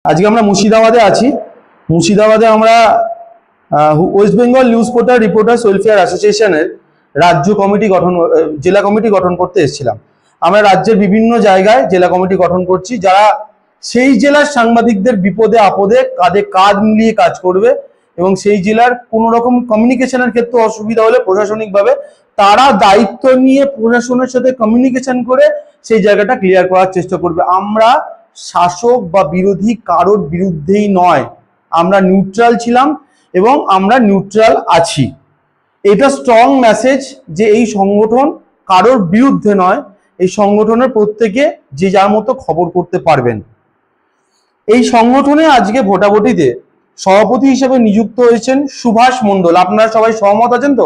আজকে আমরা মুর্শিদাবাদে আছি। মুর্শিদাবাদে আমরা West Bengal news portal reporters welfare অ্যাসোসিয়েশনের রাজ্য কমিটি গঠন, জেলা কমিটি গঠন করতে এসেছিলাম। আমরা রাজ্যের বিভিন্ন জায়গায় জেলা কমিটি গঠন করছি, যারা সেই জেলার সাংবাদিকদের বিপদে আপদে কাঁধে কাঁধ মিলিয়ে কাজ করবে এবং সেই জেলার কোনো রকম কমিউনিকেশনের ক্ষেত্রে অসুবিধা হলে প্রশাসনিকভাবে তারা দায়িত্ব নিয়ে প্রশাসনের সাথে কমিউনিকেশন করে সেই জায়গাটা ক্লিয়ার করার চেষ্টা করবে। আমরা শাসক বা বিরোধী কারোর বিরুদ্ধেই নয়, আমরা নিউট্রাল ছিলাম এবং আমরা নিউট্রাল আছি। এটা স্ট্রং মেসেজ যে এই সংগঠন কারোর বিরুদ্ধে নয়, এই সংগঠনের প্রত্যেকে যে যার মতো খবর করতে পারবেন। এই সংগঠনে আজকে ভোটাভুটিতে সভাপতি হিসেবে নিযুক্ত হয়েছেন সুভাষ মণ্ডল। আপনারা সবাই সহমত আছেন তো?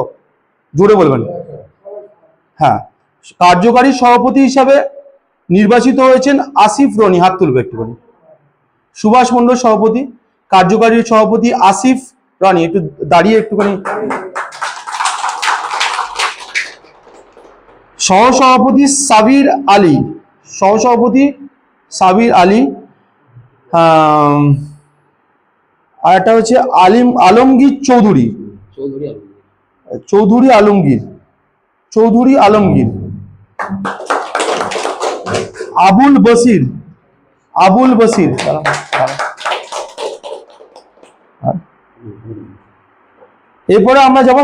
জোরে বলবেন। হ্যাঁ। কার্যকারী সভাপতি হিসাবে নির্বাচিত হয়েছেন আসিফ রনি। হাত তুলবে একটুখানি। সুভাষ মণ্ডল সভাপতি, কার্যকারী সভাপতি আসিফ রনি। একটু দাঁড়িয়ে একটুখানি। সহসভাপতি সাবির আলী, সহসভাপতি সাবির আলী। আর একটা হচ্ছে আলমগীর চৌধুরী, চৌধুরী আলমগীর। আবুল বসির। এরপরে আমরা যাব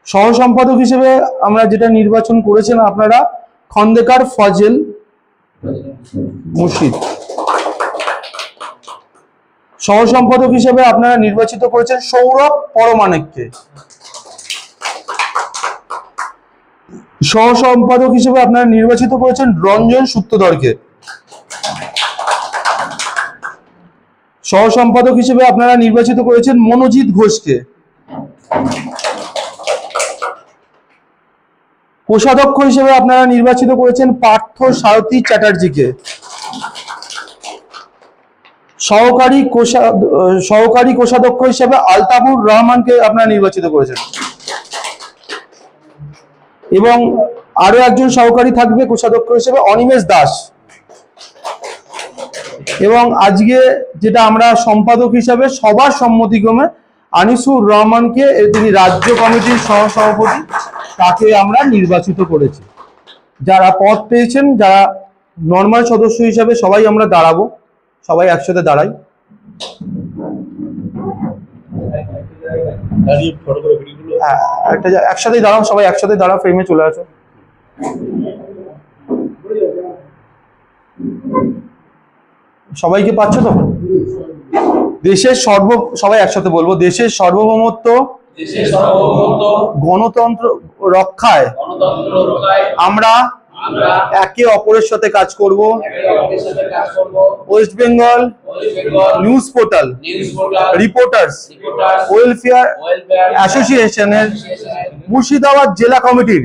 সহসম্পাদক হিসেবে আমরা যেটা নির্বাচন করেছেন আপনারা, খন্দকার ফজল মুর্শিদ। সহসম্পাদক হিসেবে আপনারা নির্বাচিত করেছেন সৌরভ পরমাণিককে। সহসম্পাদক হিসেবে আপনারা নির্বাচিত করেছেন রঞ্জন সূত্রধরকে। সহসম্পাদক হিসেবে আপনারা নির্বাচিত করেছেন মনোজিৎ ঘোষকে। কোষাধ্যক্ষ হিসেবে আপনারা নির্বাচিত করেছেন পার্থ সারথী চ্যাটার্জিকে। সহকারী কোষাধ্যক্ষ হিসেবে আলতাফুর রহমানকে আপনারা নির্বাচিত করেছেন এবং আরো একজন সহকারী থাকবে কোষাধ্যক্ষ হিসেবে অনিমেষ দাস। এবং আজকে যেটা আমরা সম্পাদক হিসাবে সবার সম্মতিক্রমে আনিসুর রহমানকে, তিনি রাজ্য কমিটির সহসভাপতি, তাকে আমরা নির্বাচিত করেছি। যারা পদ পেয়েছেন, যারা নর্মাল সদস্য হিসাবে সবাই আমরা দাঁড়াবো, সবাই একসাথে দাঁড়াই। একসাথে দাঁড়াও, সবাই একসাথে দাঁড়াও, ফ্রেমে চলে আসো। সবাইকে পাচ্ছ তো? সবাই একসাথে বলবো, দেশের সার্বভৌমত্ব, গণতন্ত্র রক্ষায় আমরা একে অপরের সাথে কাজ করব। West Bengal news portal reporters welfare অ্যাসোসিয়েশনের মুর্শিদাবাদ জেলা কমিটির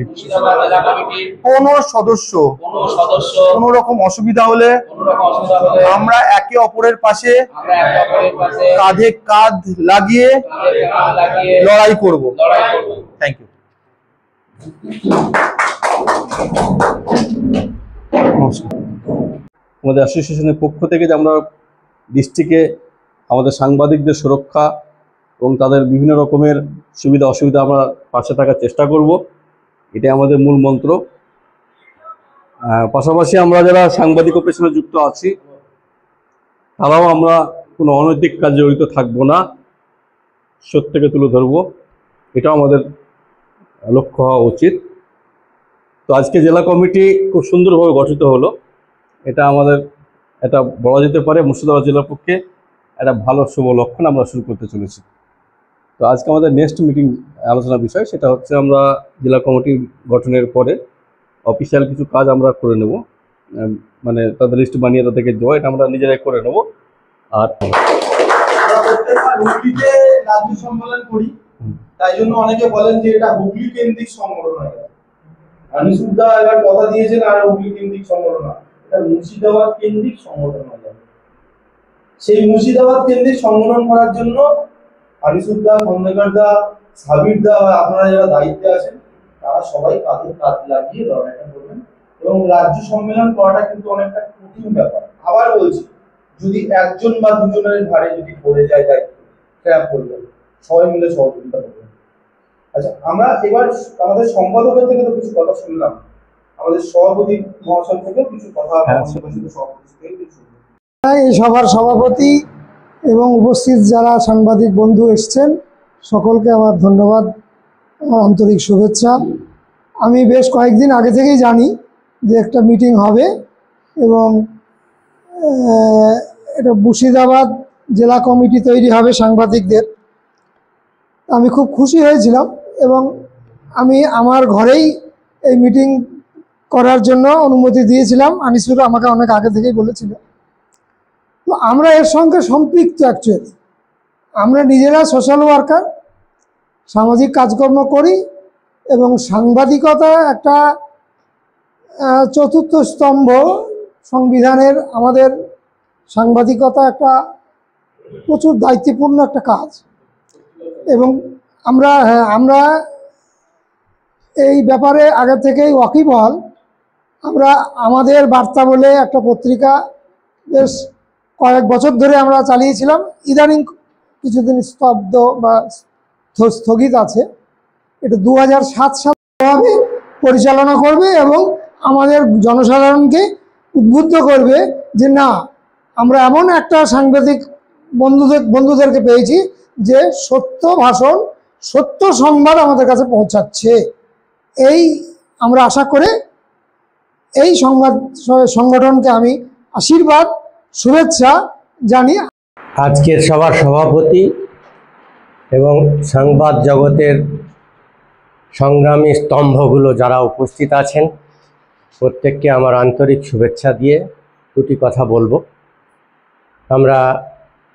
কোন সদস্য কোন রকম অসুবিধা হলে আমরা একে অপরের পাশে কাঁধে কাঁধ লাগিয়ে লড়াই করব। Thank you. আমাদের অ্যাসোসিয়েশনের পক্ষ থেকে যে আমরা ডিস্ট্রিক্টে আমাদের সাংবাদিকদের সুরক্ষা এবং তাদের বিভিন্ন রকমের সুবিধা অসুবিধা আমরা পাশে থাকার চেষ্টা করব, এটাই আমাদের মূল মন্ত্র। পাশাপাশি আমরা যারা সাংবাদিক পেশায় যুক্ত আছি তারাও আমরা কোনো অনৈতিক কাজে জড়িত থাকবো না, সত্যকে তুলে ধরবো, এটাও আমাদের লক্ষ্য হওয়া উচিত। তো আজকে জেলা কমিটি খুব সুন্দরভাবে গঠিত হলো, এটা আমাদের এটা বলা যেতে পারে মুর্শিদাবাদ জেলার পক্ষে একটা ভালো শুভ লক্ষণ আমরা শুরু করতে চলেছি। তো আজকে আমাদের নেক্সট মিটিং আলোচনার বিষয় সেটা হচ্ছে আমরা জেলা কমিটি গঠনের পরে অফিসিয়াল কিছু কাজ আমরা করে নেব, মানে তাদের লিস্ট বানিয়ে তাদেরকে দেওয়া, এটা আমরা নিজেরাই করে নেব। আর হুগলিতে রাজ্য সম্মেলন করি, তাই জন্য অনেকে বলেন যে এটা হুগলি কেন্দ্রিক সংগঠন হয়। আনিসুদ্দা এবার কথা দিয়েছেন আর হুগলি কেন্দ্রিক সংগঠন না, এটা মুর্শিদাবাদ কেন্দ্রিক সংগঠন হয়ে যাবে। সেই মুর্শিদাবাদ কেন্দ্রিক সংগঠন করার জন্য আনিসুদ্দা, খন্দকারদা, সাবিরদা, আপনারা যারা দায়িত্বে আছেন তারা সবাই কাঁধে কাঁধ লাগিয়ে লড়াইটা করবেন। এবং রাজ্য সম্মেলন করাটা কিন্তু অনেকটা কঠিন ব্যাপার। আবার বলছি, যদি একজন বা দুজনের ঘাড়ে যদি পড়ে যায় দায়িত্ব, সেটা করবেন, সবাই মিলে সহযোগিতা করবেন। আচ্ছা, আমরা এবার আমাদের সম্পাদকের থেকে তো কিছু কথা শুনলাম, আমাদের সভাপতি মহাশয় থেকেও কিছু কথা, সভাপতি থেকে কিছু শুনলাম। এই সভার সভাপতি এবং উপস্থিত যারা সাংবাদিক বন্ধু এসছেন সকলকে আমার ধন্যবাদ, আমার আন্তরিক শুভেচ্ছা। আমি বেশ কয়েকদিন আগে থেকেই জানি যে একটা মিটিং হবে এবং এটা মুর্শিদাবাদ জেলা কমিটি তৈরি হবে সাংবাদিকদের। আমি খুব খুশি হয়েছিলাম এবং আমি আমার ঘরেই এই মিটিং করার জন্য অনুমতি দিয়েছিলাম। আনিসুর আমাকে অনেক আগে থেকেই বলেছিল। তো আমরা এর সঙ্গে সম্পৃক্ত। অ্যাকচুয়ালি আমরা নিজেরা সোশ্যাল ওয়ার্কার, সামাজিক কাজকর্ম করি এবং সাংবাদিকতা একটা চতুর্থ স্তম্ভ সংবিধানের। আমাদের সাংবাদিকতা একটা প্রচুর দায়িত্বপূর্ণ একটা কাজ এবং আমরা এই ব্যাপারে আগে থেকেই ওয়াকিবহাল। আমরা আমাদের বার্তা বলে একটা পত্রিকা বেশ কয়েক বছর ধরে আমরা চালিয়েছিলাম। ইদানিং কিছুদিন স্তব্ধ বা স্থগিত আছে। এটা 2007 সালে পরিচালনা করবে এবং আমাদের জনসাধারণকে উদ্বুদ্ধ করবে যে না, আমরা এমন একটা সাংবাদিক বন্ধুদেরকে পেয়েছি যে সত্য ভাষণ, সত্য সংবাদ আমাদের কাছে পৌঁছাচ্ছে। এই আমরা আশা করে এই সংগঠনকে আমি আশীর্বাদ, শুভেচ্ছা জানি। আজকের সভার সভাপতি এবং সংবাদ জগতের সংগ্রামী স্তম্ভগুলো যারা উপস্থিত আছেন, প্রত্যেককে আমার আন্তরিক শুভেচ্ছা দিয়ে দুটি কথা বলবো। আমরা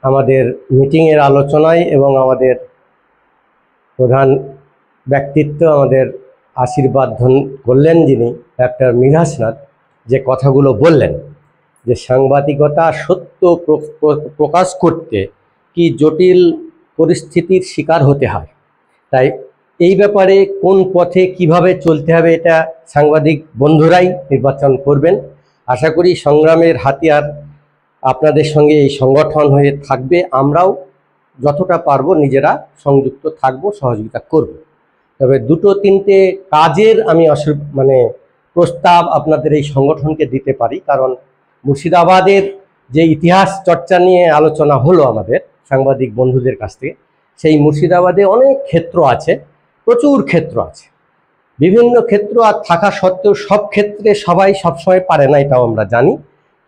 আমাদের মিটিংয়ের আলোচনায় এবং আমাদের প্রধান ব্যক্তিত্ব আমাদের আশীর্বাদ করলেন যিনি, ডাক্তার মিরাজনাথ, যে কথাগুলো বললেন যে সাংবাদিকতা সত্য প্রকাশ করতে কি জটিল পরিস্থিতির শিকার হতে হয়। তাই এই ব্যাপারে কোন পথে কিভাবে চলতে হবে এটা সাংবাদিক বন্ধুরাই নির্বাচন করবেন। আশা করি সংগ্রামের হাতিয়ার আপনাদের সঙ্গে এই সংগঠন হয়ে থাকবে। আমরাও যতটা পারবো নিজেরা সংযুক্ত থাকব, সহযোগিতা করব। তবে দুটো তিনটে কাজের আমি প্রস্তাব আপনাদের এই সংগঠনকে দিতে পারি। কারণ মুর্শিদাবাদের যে ইতিহাস চর্চা নিয়ে আলোচনা হলো আমাদের সাংবাদিক বন্ধুদের কাছ থেকে, সেই মুর্শিদাবাদে অনেক ক্ষেত্র আছে, প্রচুর ক্ষেত্র আছে, বিভিন্ন ক্ষেত্র আর থাকা সত্ত্বেও সব ক্ষেত্রে সবাই সবসময় পারে না, এটাও আমরা জানি।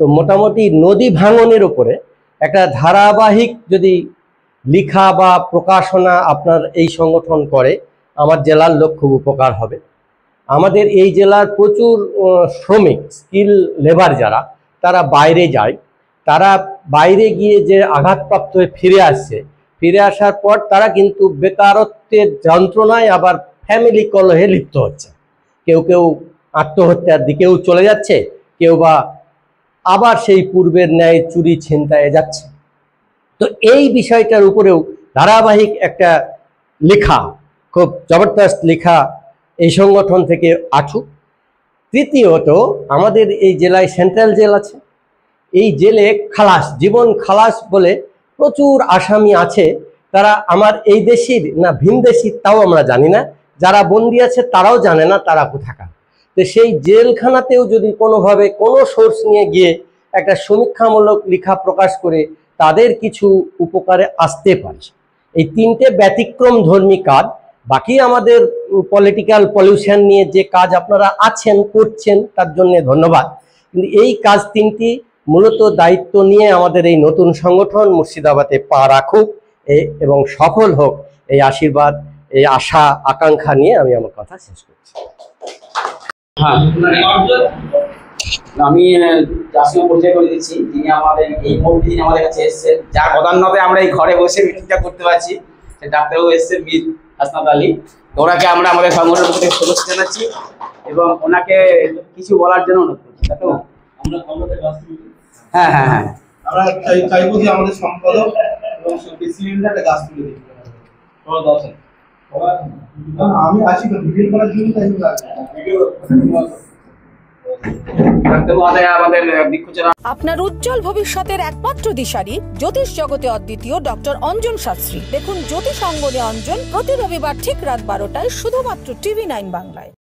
তো মোটামুটি নদী ভাঙনের উপরে একটা ধারাবাহিক যদি লেখা বা প্রকাশনা আপনার এই সংগঠন করে, আমার জেলার লোক খুব উপকার হবে। আমাদের এই জেলার প্রচুর শ্রমিক, স্কিল লেবার যারা, তারা বাইরে যায়। তারা বাইরে গিয়ে যে আঘাতপ্রাপ্ত হয়ে ফিরে আসছে, ফিরে আসার পর তারা কিন্তু বেকারত্বের যন্ত্রণায় আবার ফ্যামিলি কলহে লিপ্ত হচ্ছে। কেউ কেউ আত্মহত্যার দিকেও চলে যাচ্ছে, কেউ বা আবার সেই পূর্বের ন্যায় চুরি ছিনতাইয়ে যাচ্ছে। তো এই বিষয়টার উপরেও ধারাবাহিক একটা লেখা, খুব জবরদস্ত লেখা এই সংগঠন থেকে আসুক। তৃতীয়ত, আমাদের এই জেলায় সেন্ট্রাল জেল আছে। এই জেলে খালাস, জীবন খালাস বলে প্রচুর আসামি আছে। তারা আমার এই দেশের না ভিনদেশির তাও আমরা জানি না, যারা বন্দি আছে তারাও জানে না তারা কোথাকার। তো সেই জেলখানাতেও যদি কোনোভাবে কোনো সোর্স নিয়ে গিয়ে একটা সমীক্ষামূলক লেখা প্রকাশ করে তাদের কিছু উপকারে আসতে পারে। এই তিনটে ব্যতিক্রম ধর্মী কাজ। বাকি আমাদের পলিটিক্যাল পলিউশন নিয়ে যে কাজ আপনারা আছেন, করছেন, তার জন্য ধন্যবাদ। কিন্তু এই কাজ তিনটি মূলত দায়িত্ব নিয়ে আমাদের এই নতুন সংগঠন মুর্শিদাবাদে পা রাখুক এবং সফল হোক, এই আশীর্বাদ, এই আশা আকাঙ্ক্ষা নিয়ে আমি আমার কথা শেষ করছি। হ্যাঁ, আমি যার সঙ্গে পরিচয় করে দিচ্ছি, যিনি আমাদের এই মুহূর্তে যিনি আমাদের কাছে এসেছেন, যার বদান্যতে আমরা এই ঘরে বসে মিটিংটা করতে পারছি, সে ডাক্তারবাবু এসেছেন মীর হাসনাত আলী। ওনাকে আমরা আমাদের সংগঠনের প্রতি শুভেচ্ছা জানাচ্ছি এবং ওনাকে কিছু বলার জন্য অনুরোধ করছি। হ্যাঁ হ্যাঁ হ্যাঁ, আমরা চাইবো যে আমাদের সম্পাদক এবং প্রেসিডেন্ট একটা গাছ তুলে দিতে হবে। আমি আছি তো ভিডিও করার জন্য, তাই ভিডিও ডাক্তারবাবু আমাদের বৃক্ষচেরা আপনার উজ্জ্বল ভবিষ্যতের একমাত্র দিশারি জ্যোতিষ জগতে অদ্বিতীয় ডক্টর অঞ্জন শাস্ত্রী। দেখুন জ্যোতিষ অঙ্গনে অঞ্জন প্রতি রবিবার ঠিক রাত 12টায় শুধুমাত্র TV9 বাংলায়।